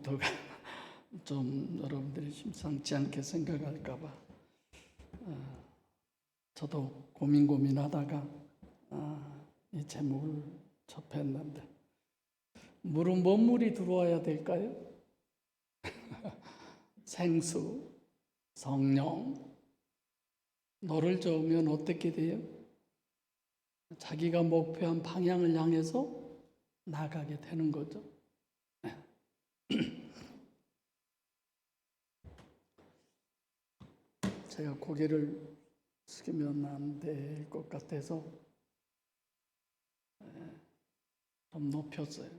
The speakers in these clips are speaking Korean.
말투가 좀 여러분들이 심상치 않게 생각할까봐 저도 고민하다가 이 제목을 접했는데, 물은 뭔 물이 들어와야 될까요? 생수, 성령. 너를 저으면 어떻게 돼요? 자기가 목표한 방향을 향해서 나가게 되는 거죠. 제가 고개를 숙이면 안 될 것 같아서 좀 높였어요.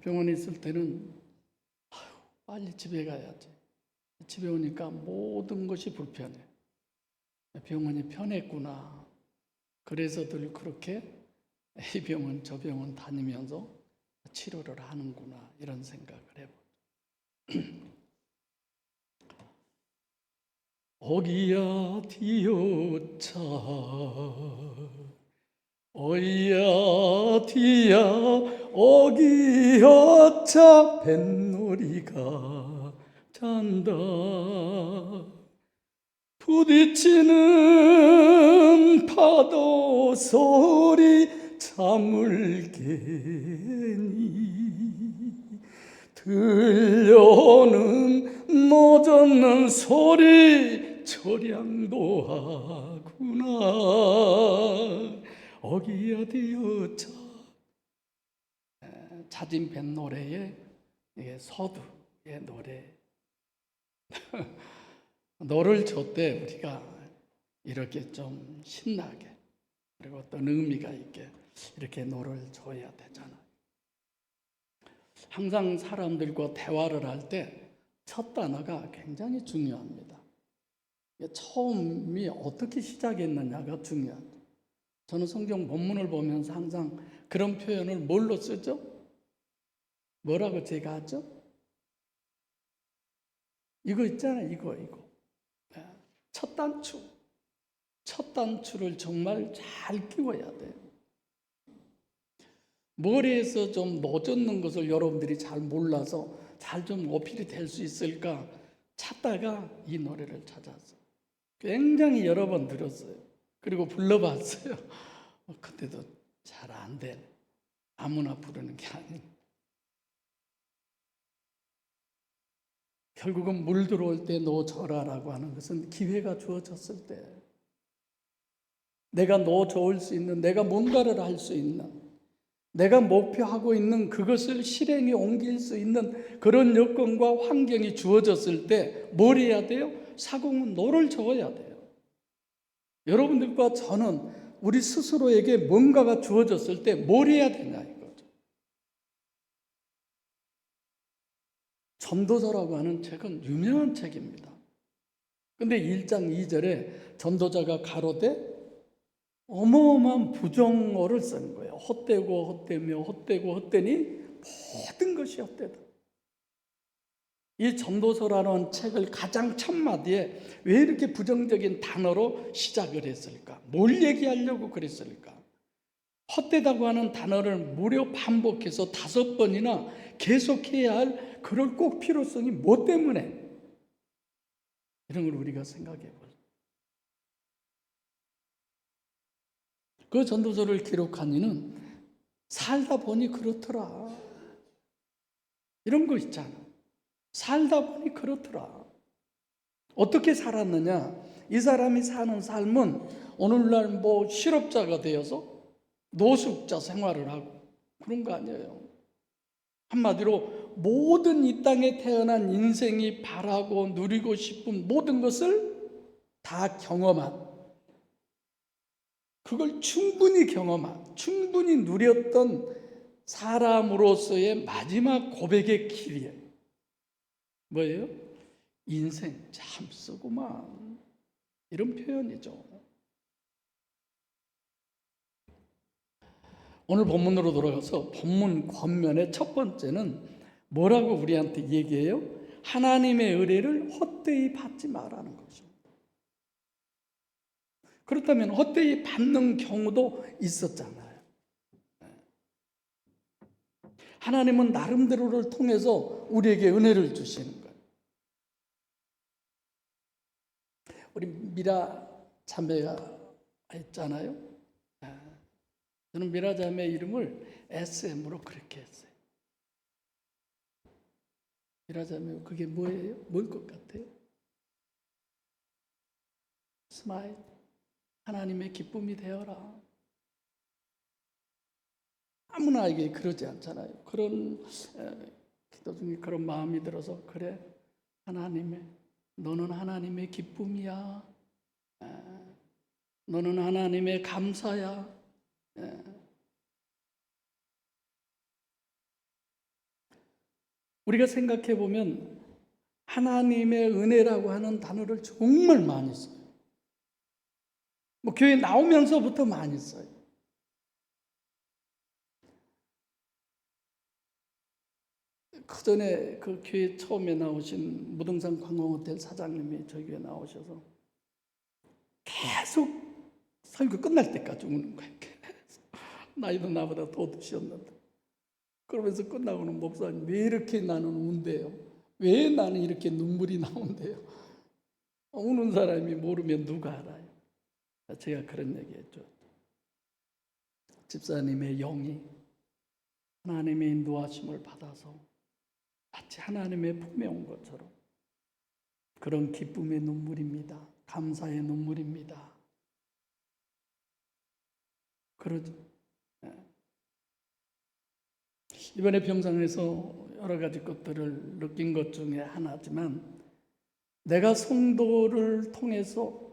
병원에 있을 때는 빨리 집에 가야지. 집에 오니까 모든 것이 불편해. 병원이 편했구나. 그래서들 그렇게 이 병원 저 병원 다니면서 치료를 하는구나, 이런 생각을 해보죠. 어기야 디어차 어이야 디야 어기여차 뱃놀이가 잔다. 부딪히는 파도 소리 잠을 깨니 들려오는 노젓는 소리 처량도 하구나. 어기야 디어차. 자진 뱃노래의 서두의 노래. 너를 줬대 우리가 이렇게 좀 신나게, 그리고 어떤 의미가 있게 이렇게 너를 줘야 되잖아. 항상 사람들과 대화를 할 때 첫 단어가 굉장히 중요합니다. 처음이 어떻게 시작했느냐가 중요하죠. 저는 성경 본문을 보면서 항상 그런 표현을 뭘로 쓰죠? 뭐라고 제가 하죠? 이거 있잖아요. 이거. 첫 단추를 정말 잘 끼워야 돼요. 머리에서 좀 노젓는 것을 여러분들이 잘 몰라서 잘 좀 어필이 될 수 있을까 찾다가 이 노래를 찾았어요. 굉장히 여러 번 들었어요. 그리고 불러봤어요. 그때도 잘 안 돼. 아무나 부르는 게 아닌. 결국은 물 들어올 때 너 져라라고 하는 것은 기회가 주어졌을 때, 내가 너 저을 수 있는, 내가 뭔가를 할 수 있는, 내가 목표하고 있는 그것을 실행에 옮길 수 있는 그런 여건과 환경이 주어졌을 때 뭘 해야 돼요? 사공은 너를 저어야 돼요. 여러분들과 저는 우리 스스로에게 뭔가가 주어졌을 때 뭘 해야 되냐 이거죠. 전도서라고 하는 책은 유명한 책입니다. 근데 1장 2절에 전도자가 가로되 어마어마한 부정어를 쓰는 거예요. 헛되고 헛되며 헛되고 헛되니 모든 것이 헛되다. 이 전도서라는 책을 가장 첫마디에 왜 이렇게 부정적인 단어로 시작을 했을까? 뭘 얘기하려고 그랬을까? 헛되다고 하는 단어를 무려 반복해서 5번이나 계속해야 할 그럴 꼭 필요성이 뭐 때문에? 이런 걸 우리가 생각해 보죠. 그 전도서를 기록한 이는 살다 보니 그렇더라. 이런 거 있잖아. 살다 보니 그렇더라. 어떻게 살았느냐? 이 사람이 사는 삶은 오늘날 실업자가 되어서 노숙자 생활을 하고 그런 거 아니에요. 한마디로 모든 이 땅에 태어난 인생이 바라고 누리고 싶은 모든 것을 다 경험한, 그걸 충분히 경험한, 충분히 누렸던 사람으로서의 마지막 고백의 길이에요. 뭐예요? 인생 참 쓰구만, 이런 표현이죠. 오늘 본문으로 돌아가서 본문 권면의 첫 번째는 뭐라고 우리한테 얘기해요? 하나님의 의뢰를 헛되이 받지 말라는 것입니다. 그렇다면 헛되이 받는 경우도 있었잖아요. 하나님은 나름대로를 통해서 우리에게 은혜를 주시는 거예요. 우리 미라 자매가 있잖아요. 저는 미라 자매 이름을 SM으로 그렇게 했어요. 미라 자매, 그게 뭐예요? 뭘 것 같아요? 스마일. 하나님의 기쁨이 되어라. 아무나에게 그러지 않잖아요. 그런 기도 중에 그런 마음이 들어서, 그래, 너는 하나님의 기쁨이야. 너는 하나님의 감사야. 우리가 생각해 보면 하나님의 은혜라고 하는 단어를 정말 많이 써요. 교회 나오면서부터 많이 써요. 그 전에 그 교회 처음에 나오신 무등산 관광호텔 사장님이 저희 교회 나오셔서 계속 설교 끝날 때까지 우는 거예요. 나이도 나보다 더 드셨는데. 그러면서 끝나고는, 목사님, 왜 이렇게 나는 운대요? 왜 나는 이렇게 눈물이 나온대요? 우는 사람이 모르면 누가 알아요? 제가 그런 얘기했죠. 집사님의 영이 하나님의 인도하심을 받아서 마치 하나님의 품에 온 것처럼 그런 기쁨의 눈물입니다. 감사의 눈물입니다. 그러죠. 이번에 병상에서 여러 가지 것들을 느낀 것 중에 하나지만, 내가 성도를 통해서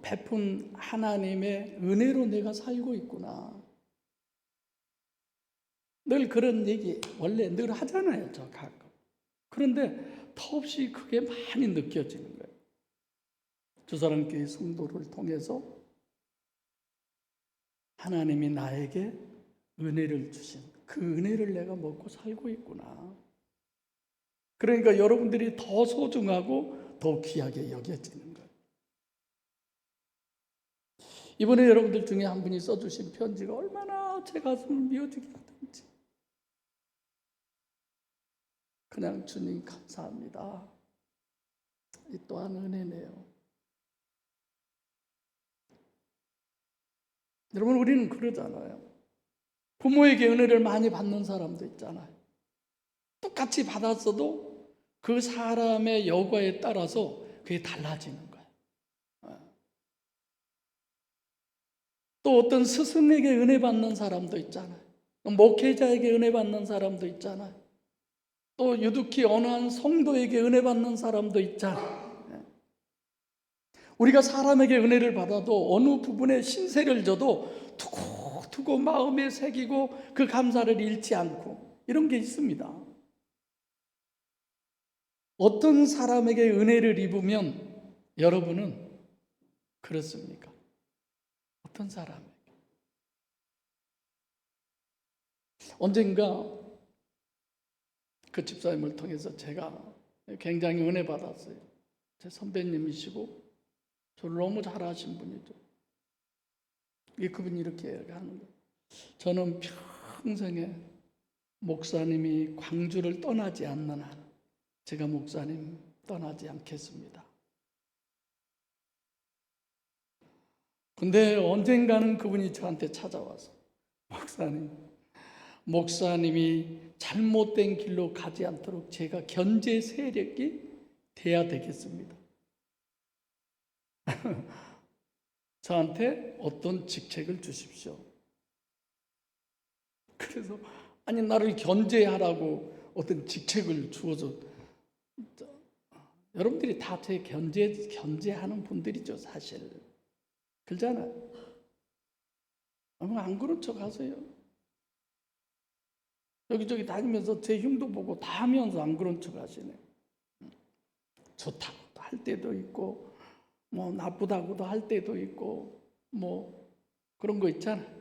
베푼 하나님의 은혜로 내가 살고 있구나. 늘 그런 얘기 원래 늘 하잖아요, 저 가끔. 그런데 더없이 그게 많이 느껴지는 거예요. 주사랑교회 성도를 통해서 하나님이 나에게 은혜를 주신 그 은혜를 내가 먹고 살고 있구나. 그러니까 여러분들이 더 소중하고 더 귀하게 여겨지는 거예요. 이번에 여러분들 중에 한 분이 써주신 편지가 얼마나 제 가슴을 미어주게 하든지, 그냥 주님 감사합니다. 이 또한 은혜네요. 여러분, 우리는 그러잖아요. 부모에게 은혜를 많이 받는 사람도 있잖아요. 똑같이 받았어도 그 사람의 여과에 따라서 그게 달라지는 거예요. 또 어떤 스승에게 은혜 받는 사람도 있잖아요. 목회자에게 은혜 받는 사람도 있잖아요. 또 유독히 어느 한 성도에게 은혜 받는 사람도 있잖아요. 우리가 사람에게 은혜를 받아도 어느 부분에 신세를 져도 두고 마음에 새기고 그 감사를 잃지 않고, 이런 게 있습니다. 어떤 사람에게 은혜를 입으면 여러분은 그렇습니까? 어떤 사람에게? 언젠가 그 집사님을 통해서 제가 굉장히 은혜 받았어요. 제 선배님이시고 저를 너무 잘하신 분이죠. 그분이 이렇게 하는 거예요. 저는 평생에 목사님이 광주를 떠나지 않는 한 제가 목사님 떠나지 않겠습니다. 근데 언젠가는 그분이 저한테 찾아와서, 목사님이 잘못된 길로 가지 않도록 제가 견제 세력이 돼야 되겠습니다. 저한테 어떤 직책을 주십시오. 그래서 아니, 나를 견제하라고 어떤 직책을 주어서, 여러분들이 다 제 견제하는 분들이죠, 사실. 그러잖아요. 안 그런 척 하세요. 여기저기 다니면서 제 흉도 보고 다 하면서 안 그런 척 하시네. 좋다고 할 때도 있고, 나쁘다고도 할 때도 있고, 그런 거 있잖아요.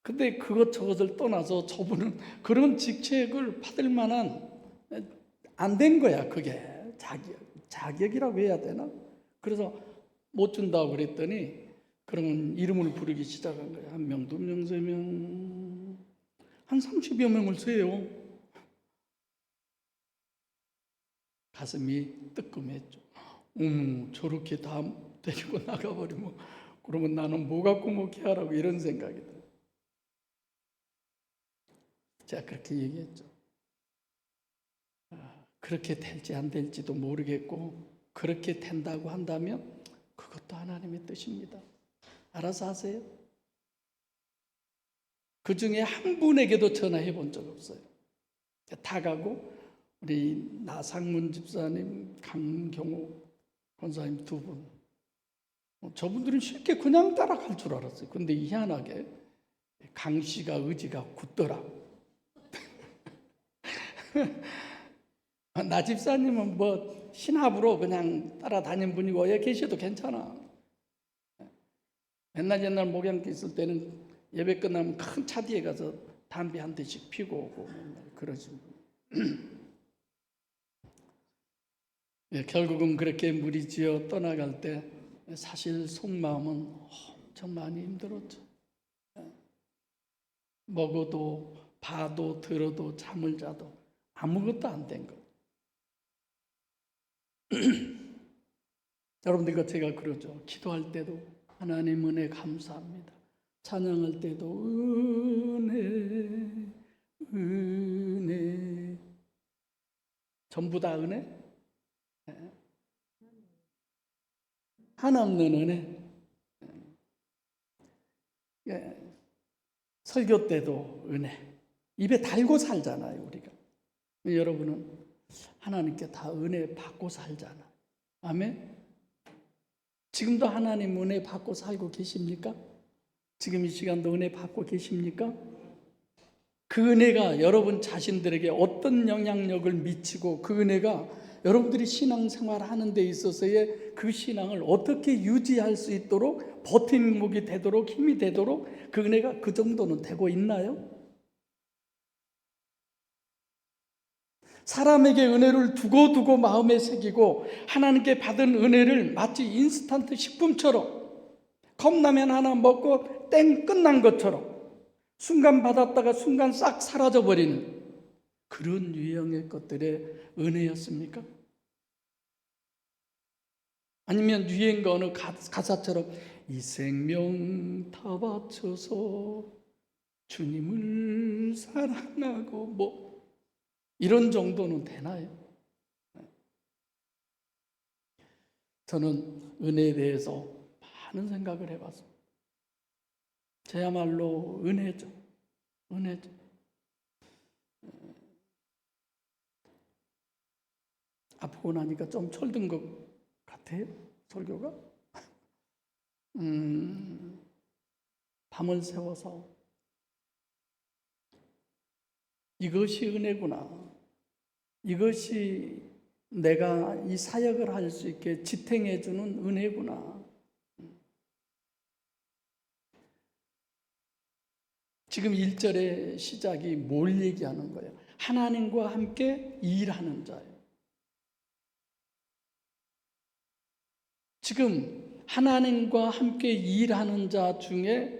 근데 그것저것을 떠나서 저분은 그런 직책을 받을 만한 안 된 거야. 그게 자격이라고 해야 되나? 그래서 못 준다고 그랬더니 그러면 이름을 부르기 시작한 거야. 한 명, 두 명, 세 명. 한 30여 명을 세요. 가슴이 뜨끔했죠. 저렇게 다 데리고 나가버리면 그러면 나는 뭐 갖고 먹게 하라고 이런 생각이 들어요. 제가 그렇게 얘기했죠. 그렇게 될지 안 될지도 모르겠고 그렇게 된다고 한다면 그것도 하나님의 뜻입니다. 알아서 하세요. 그 중에 한 분에게도 전화해 본 적 없어요. 다 가고 우리 나상문 집사님, 강경호 권사님 두 분, 저분들은 쉽게 그냥 따라갈 줄 알았어요. 근데 희한하게 강 씨가 의지가 굳더라. 나 집사님은 뭐 신합으로 그냥 따라다닌 분이고 여 계셔도 괜찮아. 옛날 목양기 있을 때는 예배 끝나면 큰 차 뒤에 가서 담배 한 대씩 피고 오고 맨날 그러지. 결국은 그렇게 무리지어 떠나갈 때 사실 속마음은 엄청 많이 힘들었죠. 먹어도 봐도 들어도 잠을 자도 아무것도 안 된 거. 여러분들과 제가 그러죠. 기도할 때도 하나님 은혜 감사합니다. 찬양할 때도 은혜 전부 다 은혜? 한없는 은혜. 설교 때도 은혜. 입에 달고 살잖아요, 우리가. 여러분은 하나님께 다 은혜 받고 살잖아. 아멘? 지금도 하나님 은혜 받고 살고 계십니까? 지금 이 시간도 은혜 받고 계십니까? 그 은혜가 여러분 자신들에게 어떤 영향력을 미치고 그 은혜가 여러분들이 신앙생활 하는 데 있어서의 그 신앙을 어떻게 유지할 수 있도록 버팀목이 되도록 힘이 되도록 그 은혜가 그 정도는 되고 있나요? 사람에게 은혜를 두고 마음에 새기고 하나님께 받은 은혜를 마치 인스턴트 식품처럼 컵라면 하나 먹고 땡 끝난 것처럼 순간 받았다가 순간 싹 사라져버리는 그런 유형의 것들의 은혜였습니까? 아니면 유행가 어느 가사처럼 이 생명 다 바쳐서 주님을 사랑하고 뭐 이런 정도는 되나요? 저는 은혜에 대해서 많은 생각을 해봤습니다. 저야말로 은혜죠. 은혜죠. 아프고 나니까 좀 철든 것 같아요, 설교가. 밤을 새워서 이것이 은혜구나. 이것이 내가 이 사역을 할 수 있게 지탱해 주는 은혜구나. 지금 1절의 시작이 뭘 얘기하는 거예요? 하나님과 함께 일하는 자예요. 지금 하나님과 함께 일하는 자 중에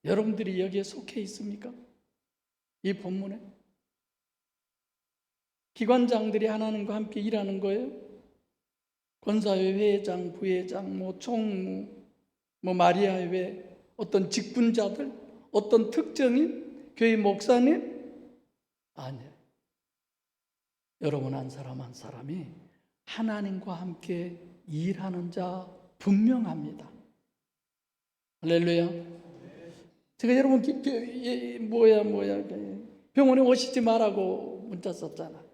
여러분들이 여기에 속해 있습니까? 이 본문에 기관장들이 하나님과 함께 일하는 거예요. 권사회 회장, 부회장, 총무, 마리아회, 어떤 직분자들, 어떤 특정인, 교회 목사님? 아니에요. 여러분 한 사람 한 사람이 하나님과 함께 일하는 자 분명합니다. 할렐루야. 제가 여러분 병원에 오시지 말라고 문자 썼잖아.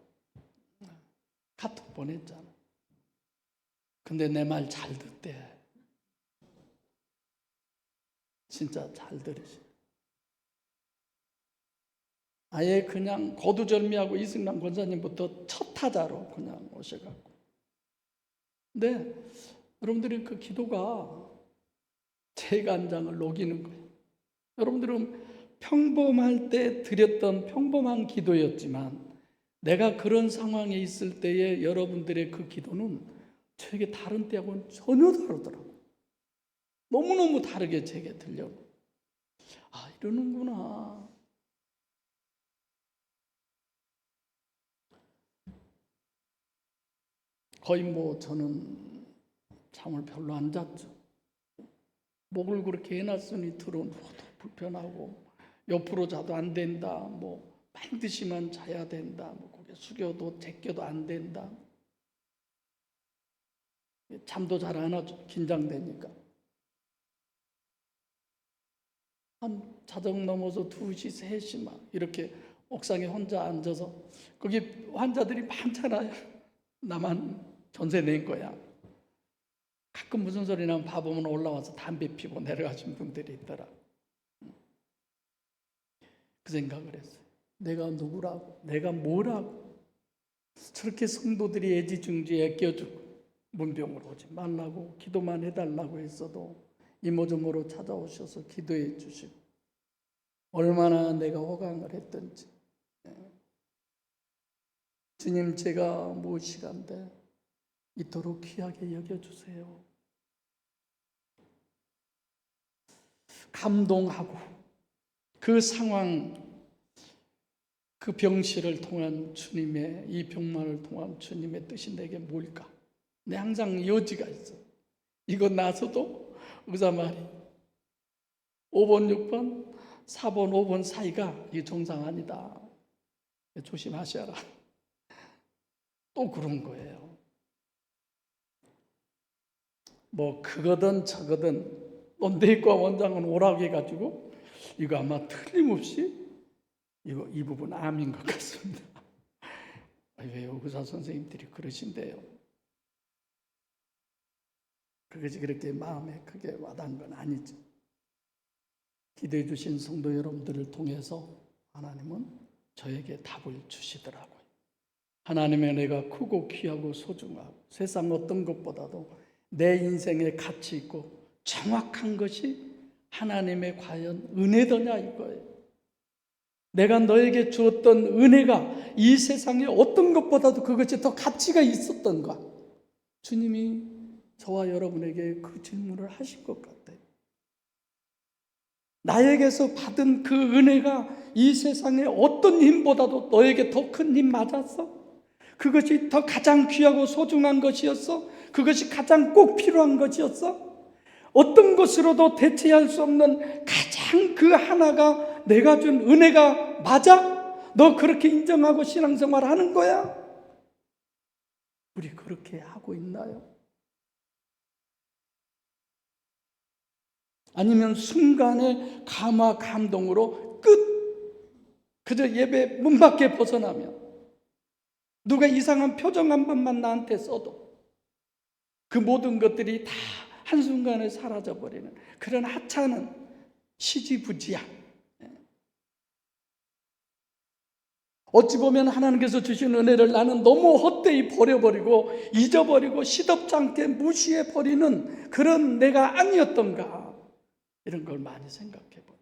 카톡 보냈잖아. 근데 내 말 잘 듣대. 진짜 잘 들으시. 아예 그냥 거두절미하고 이승남 권사님부터 첫 타자로 그냥 오셔갖고. 근데 여러분들이 그 기도가 제 간장을 녹이는 거예요. 여러분들은 평범할 때 드렸던 평범한 기도였지만 내가 그런 상황에 있을 때의 여러분들의 그 기도는 저에게 다른 때하고는 전혀 다르더라고요. 너무너무 다르게 제게 들려요. 아, 이러는구나. 거의 저는 잠을 별로 안 잤죠. 목을 그렇게 해놨으니 들어오는 것도 불편하고, 옆으로 자도 안 된다, 반드시만 자야 된다, 고개 숙여도 제껴도 안 된다. 잠도 잘 안 와죠. 긴장되니까. 한 자정 넘어서 2시, 3시 막 이렇게 옥상에 혼자 앉아서, 거기 환자들이 많잖아요. 나만 전세 낸 거야. 가끔 무슨 소리 나면 봐보면 올라와서 담배 피고 내려가신 분들이 있더라. 그 생각을 했어요. 내가 누구라고, 내가 뭐라고 저렇게 성도들이 애지중지에 애껴주고 문병으로 오지 말라고 기도만 해달라고 했어도 이모저모로 찾아오셔서 기도해 주시고, 얼마나 내가 호강을 했던지. 주님, 제가 무엇이간데 이토록 귀하게 여겨주세요. 감동하고, 그 상황, 그 병실을 통한 주님의, 이 병만을 통한 주님의 뜻이 내게 뭘까? 내 항상 여지가 있어. 이거 나서도 의사 말이 5번, 6번, 4번, 5번 사이가 이게 정상 아니다. 조심하셔라. 또 그런 거예요. 그거든 저거든 내과 원장은 오라고 해가지고 이거 아마 틀림없이 이 부분 암인 것 같습니다. 왜요? 의사 선생님들이 그러신대요. 그것이 그렇게 마음에 크게 와닿은 건 아니죠. 기도해 주신 성도 여러분들을 통해서 하나님은 저에게 답을 주시더라고요. 하나님의 은혜가 크고 귀하고 소중하고 세상 어떤 것보다도 내 인생에 가치 있고 정확한 것이 하나님의 과연 은혜더냐 이거예요. 내가 너에게 주었던 은혜가 이 세상에 어떤 것보다도 그것이 더 가치가 있었던가? 주님이 저와 여러분에게 그 질문을 하실 것 같아요. 나에게서 받은 그 은혜가 이 세상의 어떤 힘보다도 너에게 더 큰 힘 맞았어? 그것이 더 가장 귀하고 소중한 것이었어? 그것이 가장 꼭 필요한 것이었어? 어떤 것으로도 대체할 수 없는 가장 그 하나가 내가 준 은혜가 맞아? 너 그렇게 인정하고 신앙생활 하는 거야? 우리 그렇게 하고 있나요? 아니면 순간의 감화 감동으로 그저 예배 문 밖에 벗어나면 누가 이상한 표정 한 번만 나한테 써도 그 모든 것들이 다 한순간에 사라져버리는 그런 하찮은 시지부지야. 어찌 보면 하나님께서 주신 은혜를 나는 너무 헛되이 버려버리고 잊어버리고 시덥지 않게 무시해버리는 그런 내가 아니었던가, 이런 걸 많이 생각해보죠.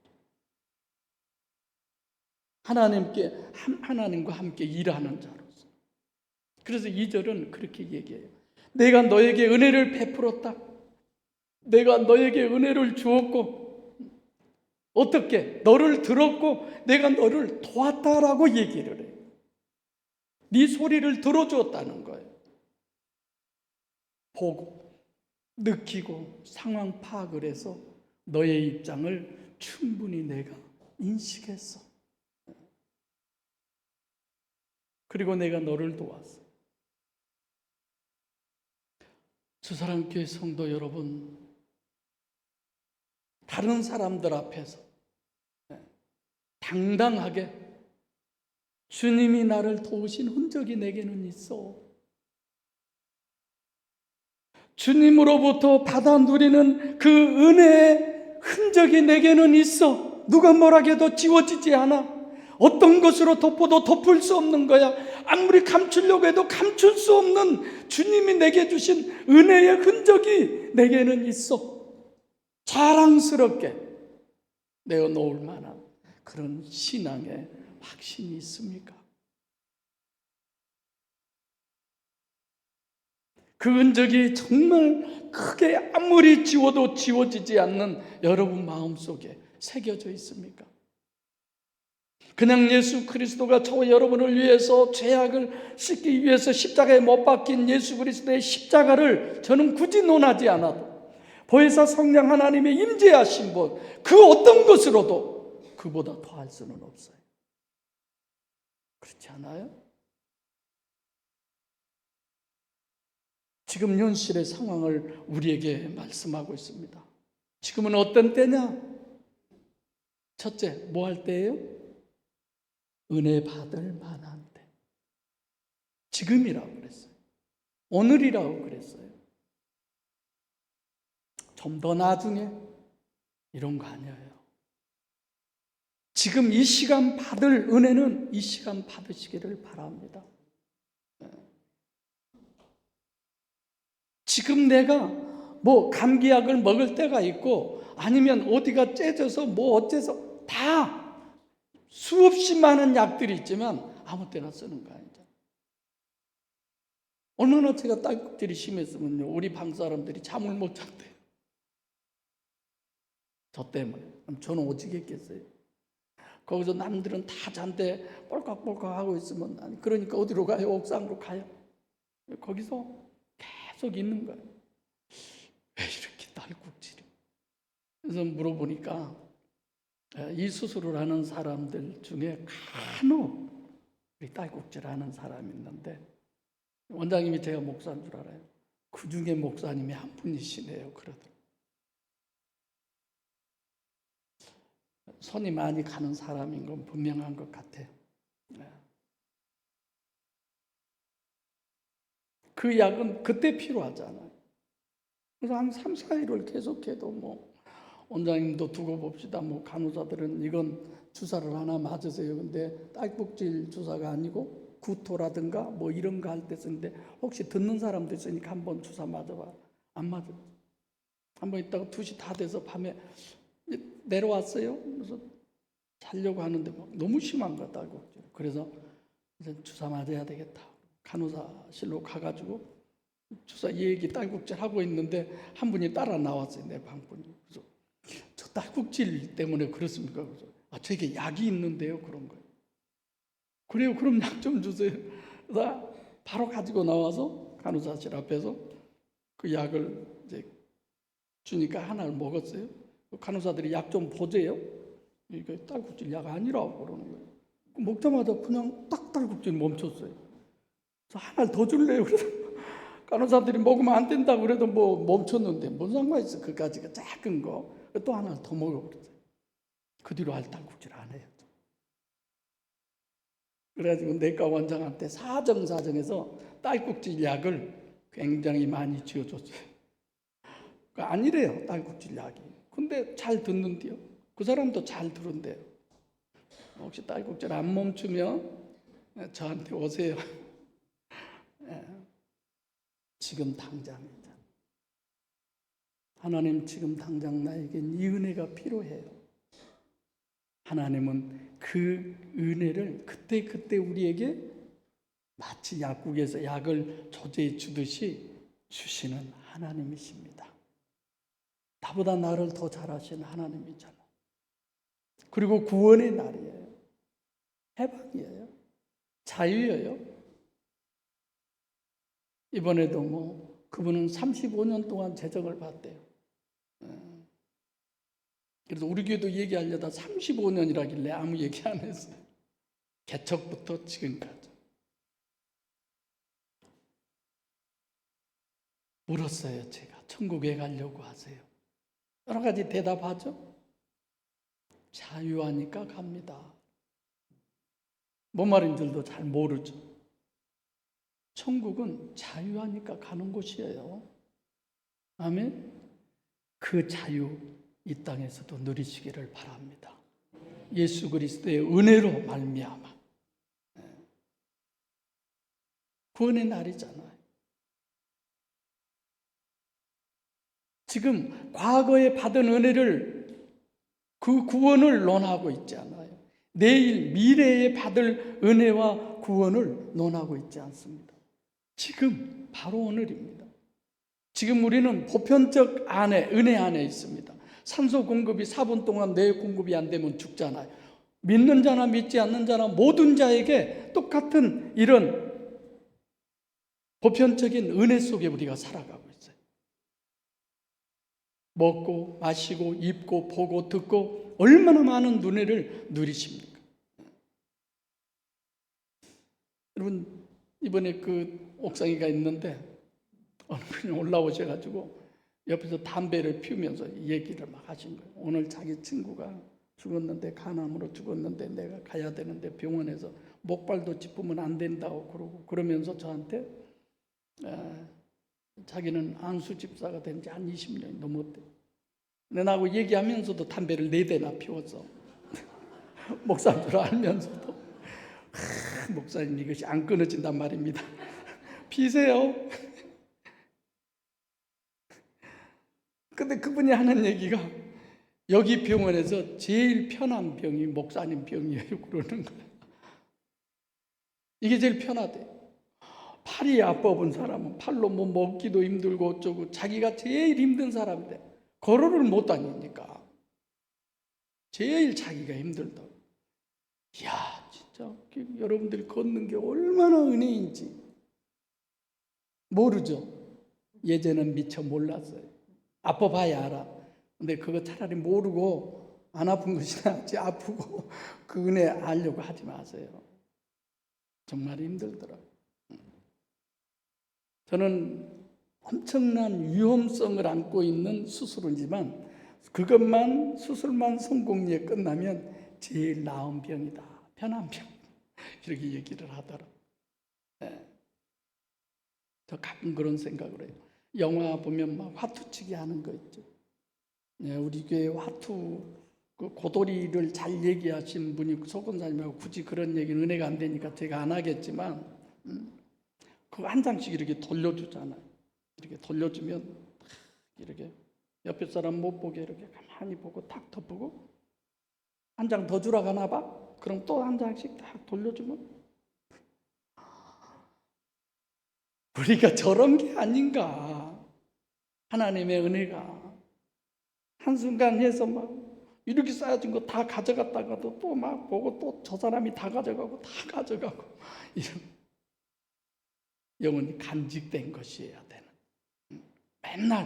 하나님과 함께 일하는 자로서. 그래서 2절은 그렇게 얘기해요. 내가 너에게 은혜를 베풀었다. 내가 너에게 은혜를 주었고, 어떻게? 너를 들었고 내가 너를 도왔다라고 얘기를 해요. 네 소리를 들어주었다는 거예요. 보고, 느끼고, 상황 파악을 해서 너의 입장을 충분히 내가 인식했어. 그리고 내가 너를 도왔어. 주사랑교회 성도 여러분, 다른 사람들 앞에서 당당하게 주님이 나를 도우신 흔적이 내게는 있어. 주님으로부터 받아 누리는 그 은혜의 흔적이 내게는 있어. 누가 뭐라 해도 지워지지 않아. 어떤 것으로 덮어도 덮을 수 없는 거야. 아무리 감추려고 해도 감출 수 없는 주님이 내게 주신 은혜의 흔적이 내게는 있어. 자랑스럽게 내어놓을 만한 그런 신앙의 확신이 있습니까? 그 흔적이 정말 크게 아무리 지워도 지워지지 않는 여러분 마음속에 새겨져 있습니까? 그냥 예수 그리스도가 저와 여러분을 위해서 죄악을 씻기 위해서 십자가에 못 박힌 예수 그리스도의 십자가를 저는 굳이 논하지 않아도 보혜사 성령 하나님의 임재하신 분, 그 어떤 것으로도 그보다 더할 수는 없어요. 그렇지 않아요? 지금 현실의 상황을 우리에게 말씀하고 있습니다. 지금은 어떤 때냐? 첫째, 뭐 할 때예요? 은혜 받을 만한 때. 지금이라고 그랬어요. 오늘이라고 그랬어요. 좀 더 나중에 이런 거 아니에요. 지금 이 시간 받을 은혜는 이 시간 받으시기를 바랍니다. 지금 내가 뭐 감기약을 먹을 때가 있고 아니면 어디가 째져서 뭐 어째서 다 수없이 많은 약들이 있지만 아무 때나 쓰는 거 아니죠. 얼마나 제가 딸꾹질이 심했으면요, 우리 방 사람들이 잠을 못 잤대요. 저 때문에. 저는 오지겠겠어요. 거기서 남들은 다 잔데 뻘깍뻘깍 하고 있으면, 아니 그러니까 어디로 가요? 옥상으로 가요. 거기서 계속 있는 거예요. 왜 이렇게 딸꾹질이? 그래서 물어보니까 이 수술을 하는 사람들 중에 간혹 우리 딸꾹질 하는 사람이 있는데, 원장님이 제가 목사인 줄 알아요. 그 중에 목사님이 한 분이시네요. 그러더라고요. 손이 많이 가는 사람인 건 분명한 것 같아요. 그 약은 그때 필요하잖아요. 그래서 한 3, 4일을 계속해도 뭐 원장님도 두고 봅시다. 뭐 간호사들은 이건 주사를 하나 맞으세요. 근데 딸꾹질 주사가 아니고 구토라든가 뭐 이런 거 할 때 쓰는데 혹시 듣는 사람도 있으니까 한번 주사 맞아봐. 안 맞아. 한번 있다가 2시 다 돼서 밤에 내려왔어요. 그래서 자려고 하는데 막 너무 심한 거 딸꾹질. 그래서 이제 주사 맞아야 되겠다. 간호사실로 가가지고 주사 얘기 딸꾹질 하고 있는데 한 분이 따라 나왔어요. 내 방분이. 그래서 저 딸꾹질 때문에 그렇습니까? 그래서 저에게 약이 있는데요. 그런 거예요. 그래요. 그럼 약 좀 주세요. 그래서 바로 가지고 나와서 간호사실 앞에서 그 약을 이제 주니까 하나를 먹었어요. 간호사들이 약 좀 보세요. 이게 딸꾹질 약 아니라고 그러는 거예요. 먹자마자 그냥 딱 딸꾹질 멈췄어요. 그래서 하나를 더 줄래요. 그래서 간호사들이 먹으면 안 된다고 그래도 뭐 멈췄는데 뭔 상관 있어. 그까지가 작은 거. 또 하나를 더 먹어버렸어요. 그 뒤로 할 딸꾹질 안 해요. 그래가지고 내과 원장한테 사정사정해서 딸꾹질 약을 굉장히 많이 쥐어줬어요. 아니래요, 딸꾹질 약이. 근데 잘 듣는데요. 그 사람도 잘 들은데요. 혹시 딸꾹질 안 멈추면 저한테 오세요. 지금 당장입니다. 하나님, 지금 당장 나에겐 이 은혜가 필요해요. 하나님은 그 은혜를 그때그때 우리에게 마치 약국에서 약을 조제해 주듯이 주시는 하나님이십니다. 나보다 나를 더 잘하시는 하나님이잖아요. 그리고 구원의 날이에요. 해방이에요. 자유예요. 이번에도 뭐 그분은 35년 동안 재정을 받대요. 그래서 우리 교회도 얘기하려다 35년이라길래 아무 얘기 안 했어요. 개척부터 지금까지. 물었어요. 제가 천국에 가려고 하세요? 여러 가지 대답하죠. 자유하니까 갑니다. 뭔 말인지도 잘 모르죠. 천국은 자유하니까 가는 곳이에요. 아멘. 그 자유 이 땅에서도 누리시기를 바랍니다. 예수 그리스도의 은혜로 말미암아. 구원의 날이잖아요. 지금 과거에 받은 은혜를, 그 구원을 논하고 있지 않아요. 내일 미래에 받을 은혜와 구원을 논하고 있지 않습니다. 지금 바로 오늘입니다. 지금 우리는 보편적 안에, 은혜 안에 있습니다. 산소 공급이 4분 동안 뇌 공급이 안 되면 죽잖아요. 믿는 자나 믿지 않는 자나 모든 자에게 똑같은 이런 보편적인 은혜 속에 우리가 살아가고 있어요. 먹고 마시고 입고 보고 듣고 얼마나 많은 은혜를 누리십니까? 여러분, 이번에 그 옥상이가 있는데 어느 분이 올라오셔가지고 옆에서 담배를 피우면서 얘기를 막 하신 거예요. 오늘 자기 친구가 죽었는데, 간암으로 죽었는데 내가 가야 되는데 병원에서 목발도 짚으면 안 된다고 그러고, 그러면서 저한테 자기는 안수 집사가 된 지 한 20년이 넘었대. 근데 나하고 얘기하면서도 담배를 4대나 피웠어. 목사인 줄 알면서도. 목사님, 이것이 안 끊어진단 말입니다. 피세요. 근데 그분이 하는 얘기가 여기 병원에서 제일 편한 병이 목사님 병이에요 그러는 거예요. 이게 제일 편하대. 팔이 아파본 사람은 팔로 뭐 먹기도 힘들고 어쩌고, 자기가 제일 힘든 사람인데 걸어를 못 다니니까 제일 자기가 힘들다고. 이야, 진짜 여러분들이 걷는 게 얼마나 은혜인지 모르죠. 예전엔 미처 몰랐어요. 아파봐야 알아. 근데 그거 차라리 모르고 안 아픈 것이 낫지, 아프고 그 은혜 알려고 하지 마세요. 정말 힘들더라고요. 저는 엄청난 위험성을 안고 있는 수술이지만 그것만, 수술만 성공리에 끝나면 제일 나은 병이다, 편한 병, 이렇게 얘기를 하더라고요. 네. 저 가끔 그런 생각을 해요. 영화 보면 막 화투치기 하는 거 있죠. 네, 우리 교회 화투 그 고도리를 잘 얘기하신 분이 소권사님하고 굳이 그런 얘기는 은혜가 안 되니까 제가 안 하겠지만, 그거 한 장씩 이렇게 돌려주잖아요. 이렇게 돌려주면 이렇게 옆에 사람 못 보게 이렇게 가만히 보고 탁 덮고, 한 장 더 주라 가나 봐? 그럼 또 한 장씩 딱 돌려주면, 우리가 저런 게 아닌가. 하나님의 은혜가 한순간 해서 막 이렇게 쌓여진 거 다 가져갔다가도 또 막 보고 또 저 사람이 다 가져가고 다 가져가고, 이런 영혼이 간직된 것이어야 되는, 맨날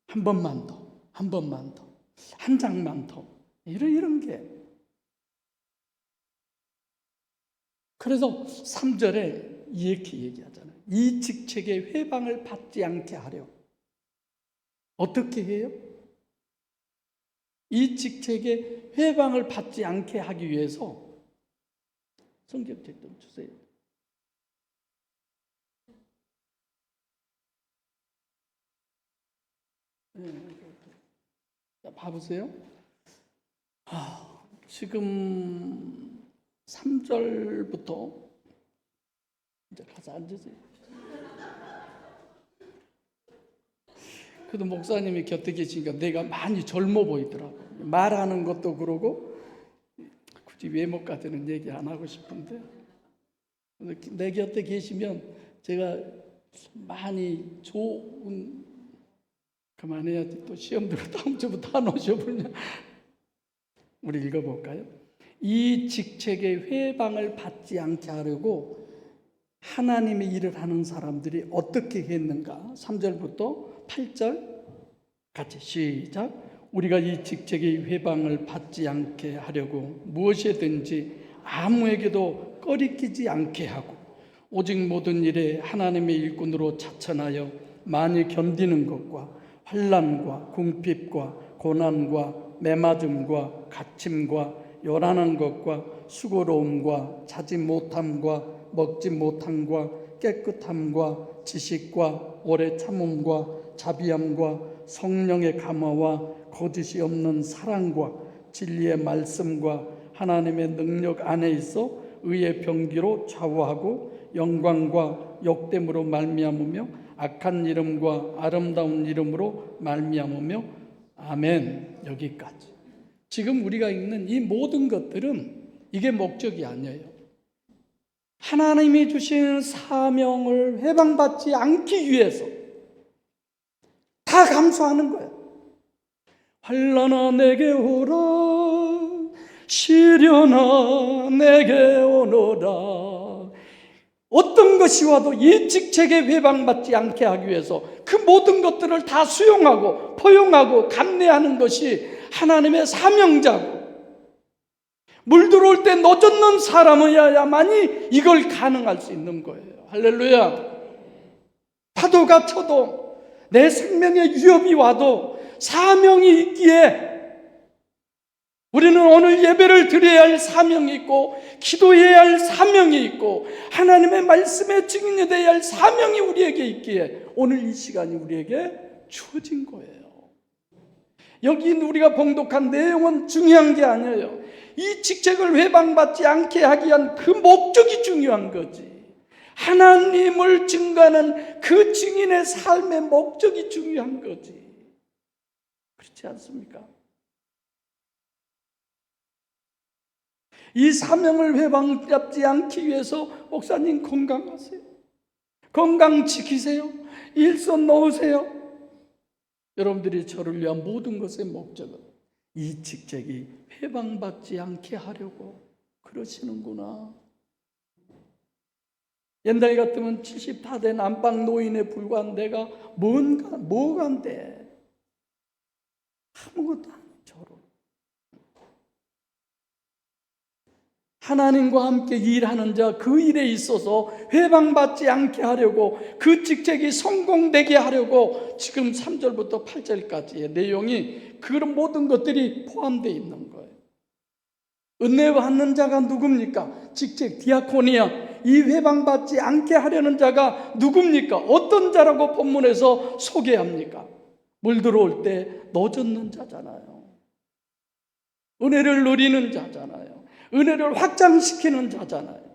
한 번만 더, 한 번만 더, 한 장만 더, 이런 게. 그래서 3절에 이렇게 얘기하잖아요. 이 직책에 회방을 받지 않게 하려. 어떻게 해요? 이 직책에 회방을 받지 않게 하기 위해서 성경책 좀 주세요. 자, 봐보세요. 지금 3절부터 이제 가서 앉으세요. 그래도 목사님이 곁에 계시니까 내가 많이 젊어 보이더라고. 말하는 것도 그러고, 굳이 외모까지는 얘기 안 하고 싶은데, 내 곁에 계시면 제가 많이 좋은, 그만해야지 또 시험 들어 다음 주부터 안 오셔버리냐. 우리 읽어볼까요? 이 직책에 회방을 받지 않게 하려고 하나님의 일을 하는 사람들이 어떻게 했는가? 3절부터 8절 같이 시작. 우리가 이 직책의 회방을 받지 않게 하려고 무엇이든지 아무에게도 꺼리끼지 않게 하고, 오직 모든 일에 하나님의 일꾼으로 자천하여 많이 견디는 것과 환난과 궁핍과 고난과 매맞음과 갇힘과 요란한 것과 수고로움과 자지 못함과 먹지 못함과 깨끗함과 지식과 오래 참음과 자비함과 성령의 감화와 거짓이 없는 사랑과 진리의 말씀과 하나님의 능력 안에 있어 의의 병기로 좌우하고 영광과 역됨으로 말미암으며 악한 이름과 아름다운 이름으로 말미암으며. 아멘. 여기까지. 지금 우리가 읽는 이 모든 것들은 이게 목적이 아니에요. 하나님이 주신 사명을 해방받지 않기 위해서 다 감수하는 거예요. 환난아 내게 오라, 시련아 내게 오너라. 어떤 것이 와도 이 직책에 회방받지 않게 하기 위해서 그 모든 것들을 다 수용하고 포용하고 감내하는 것이 하나님의 사명자고, 물 들어올 때 노젓는 사람이어야만이 이걸 가능할 수 있는 거예요. 할렐루야. 파도가 쳐도 내 생명에 위협이 와도 사명이 있기에 우리는 오늘 예배를 드려야 할 사명이 있고, 기도해야 할 사명이 있고, 하나님의 말씀에 증인이 되어야 할 사명이 우리에게 있기에 오늘 이 시간이 우리에게 주어진 거예요. 여기 우리가 봉독한 내용은 중요한 게 아니에요. 이 직책을 회방받지 않게 하기 위한 그 목적이 중요한 거지. 하나님을 증거하는 그 증인의 삶의 목적이 중요한 거지. 그렇지 않습니까? 이 사명을 회방잡지 않기 위해서 목사님 건강하세요. 건강 지키세요. 일손 놓으세요. 여러분들이 저를 위한 모든 것의 목적은 이 직책이 회방받지 않게 하려고 그러시는구나. 옛날 같으면 70 다 된 안방 노인에 불과한 내가 뭐가 안 돼. 아무것도 안 돼. 하나님과 함께 일하는 자, 그 일에 있어서 회방받지 않게 하려고, 그 직책이 성공되게 하려고 지금 3절부터 8절까지의 내용이 그런 모든 것들이 포함되어 있는 거예요. 은혜 받는 자가 누굽니까? 직책 디아코니아, 이 회방받지 않게 하려는 자가 누굽니까? 어떤 자라고 본문에서 소개합니까? 물 들어올 때 노젓는 자잖아요. 은혜를 누리는 자잖아요. 은혜를 확장시키는 자잖아요.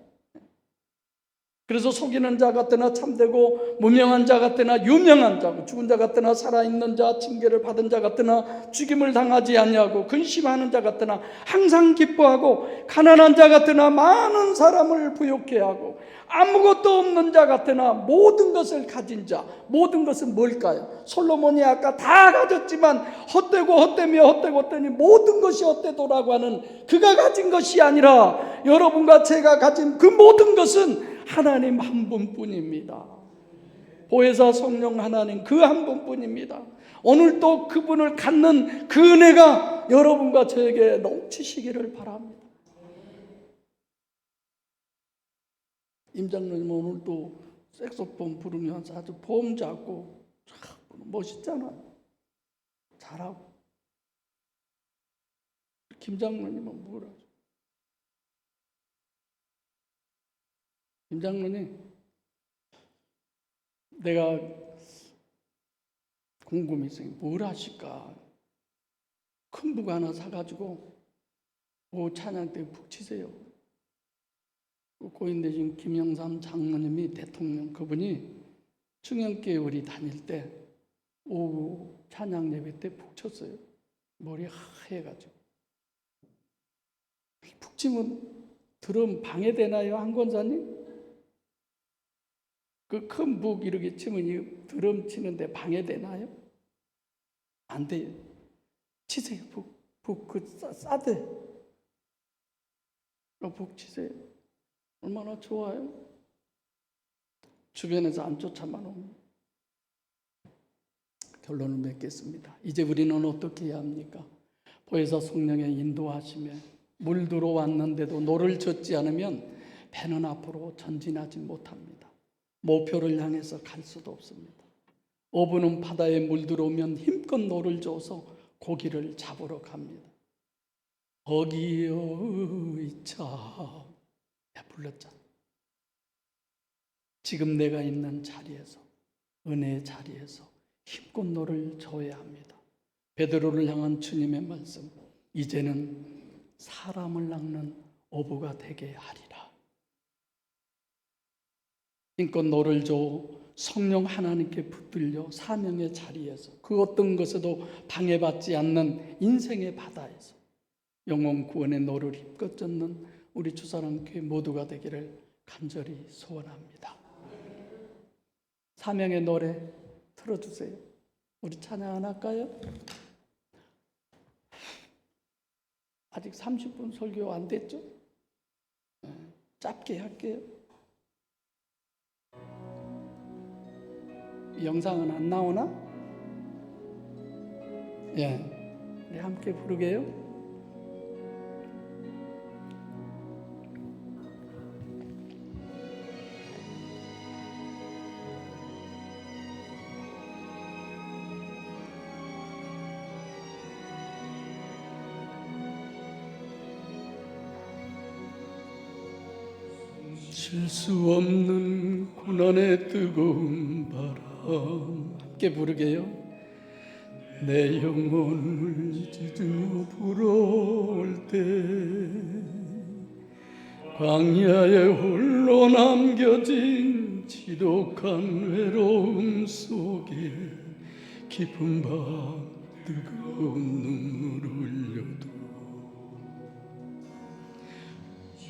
그래서 속이는 자 같으나 참되고, 무명한 자 같으나 유명한 자고, 죽은 자 같으나 살아있는 자, 징계를 받은 자 같으나 죽임을 당하지 아니하고, 근심하는 자 같으나 항상 기뻐하고, 가난한 자 같으나 많은 사람을 부욕해 하고, 아무것도 없는 자 같으나 모든 것을 가진 자. 모든 것은 뭘까요? 솔로몬이 아까 다 가졌지만 헛되니 모든 것이 헛되도라고 하는 그가 가진 것이 아니라 여러분과 제가 가진 그 모든 것은 하나님 한 분뿐입니다. 보혜사 성령 하나님 그 한 분뿐입니다. 오늘 또 그분을 갖는 그 은혜가 여러분과 저에게 넘치시기를 바랍니다. 임장로님 오늘 또 색소폰 부르면서 아주 폼 잡고 멋있잖아. 잘하고. 김장로님은 뭐라? 김장로님, 내가 궁금해서 뭘 하실까? 큰 북 하나 사가지고 찬양 때 푹 치세요. 고인대신 김영삼 장로님이 대통령, 그분이 충영교회 우리 다닐 때 오후 찬양 예배 때 푹 쳤어요. 머리 하얘가지고. 푹 치면 드럼 방해되나요, 한 권사님? 그 큰 북 이렇게 치면 이 드럼 치는데 방해되나요? 안 돼요. 치세요. 북 그 싸대. 북 치세요. 얼마나 좋아요? 주변에서 안 쫓아만 오면. 결론을 맺겠습니다. 이제 우리는 어떻게 해야 합니까? 보혜사 성령의 인도하심에 물 들어왔는데도 노를 젓지 않으면 배는 앞으로 전진하지 못합니다. 목표를 향해서 갈 수도 없습니다. 어부는 바다에 물 들어오면 힘껏 노를 저어서 고기를 잡으러 갑니다. 어기의 차 불렀잖아. 지금 내가 있는 자리에서, 은혜의 자리에서 힘껏 노를 저어야 합니다. 베드로를 향한 주님의 말씀, 이제는 사람을 낚는 어부가 되게 하리라. 힘껏 노를 저어 성령 하나님께 붙들려 사명의 자리에서, 그 어떤 것에도 방해받지 않는 인생의 바다에서 영혼 구원의 노를 힘껏 젓는 우리 주사랑교회 모두가 되기를 간절히 소원합니다. 사명의 노래 틀어주세요. 우리 찬양 안 할까요? 아직 30분 설교 안 됐죠? 짧게 할게요. 영상은 안 나오나? 예, 우리 함께 부르게요. 질 수 없는 고난의 뜨거운 바람, 함께 부르게요. 내 영혼을 찢으며 불어올 때 광야에 홀로 남겨진 지독한 외로움 속에 깊은 밤 뜨거운 눈물을 흘려도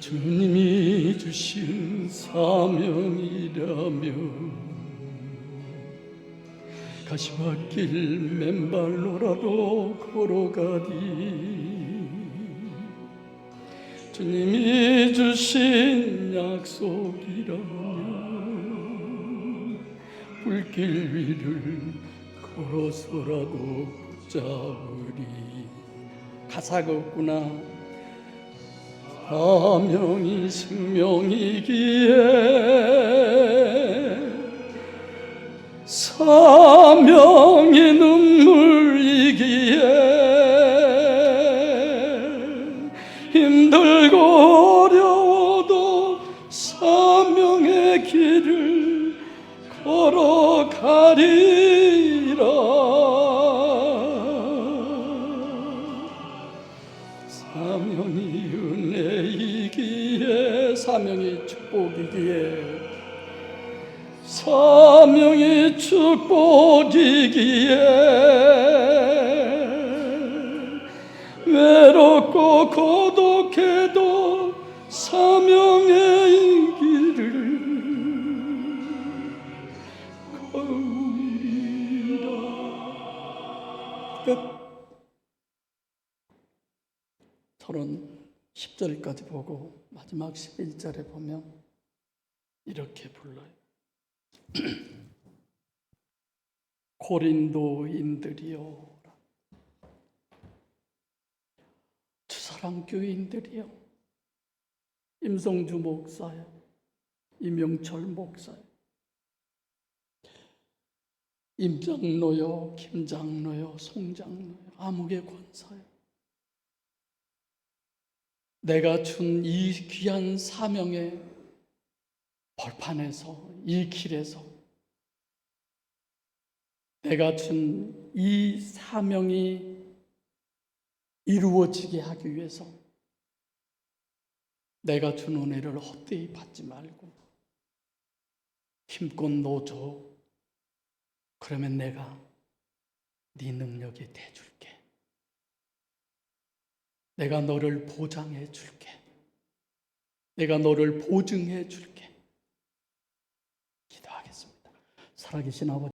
주님이 주신 사명이라면 가시밭길 맨발로라도 걸어가리. 주님이 주신 약속이라면 불길 위를 걸어서라도 붙잡으리. 가사가 없구나. 사명이 생명이기에 사명이 눈물이기에 힘들고 어려워도 사명의 길을 걸어가리라. 사명이 은혜이기에 사명이 축복이기에 사명이 축복이기에 외롭고 고독해도 사명의 길을 걸으리라. 끝. 서론 10절까지 보고 마지막 11절에 보면 이렇게 불러요. 고린도인들이여, 주사랑 교인들이여, 임성주 목사요, 이명철 목사요, 임장로요, 김장로요, 송장로요, 아무개 권사요, 내가 준 이 귀한 사명의 벌판에서, 이 길에서 내가 준 이 사명이 이루어지게 하기 위해서 내가 준 은혜를 헛되이 받지 말고 힘껏 놓아줘. 그러면 내가 네 능력이 돼줄게. 내가 너를 보장해 줄게. 내가 너를 보증해 줄게. 기도하겠습니다. 살아계신 아버지,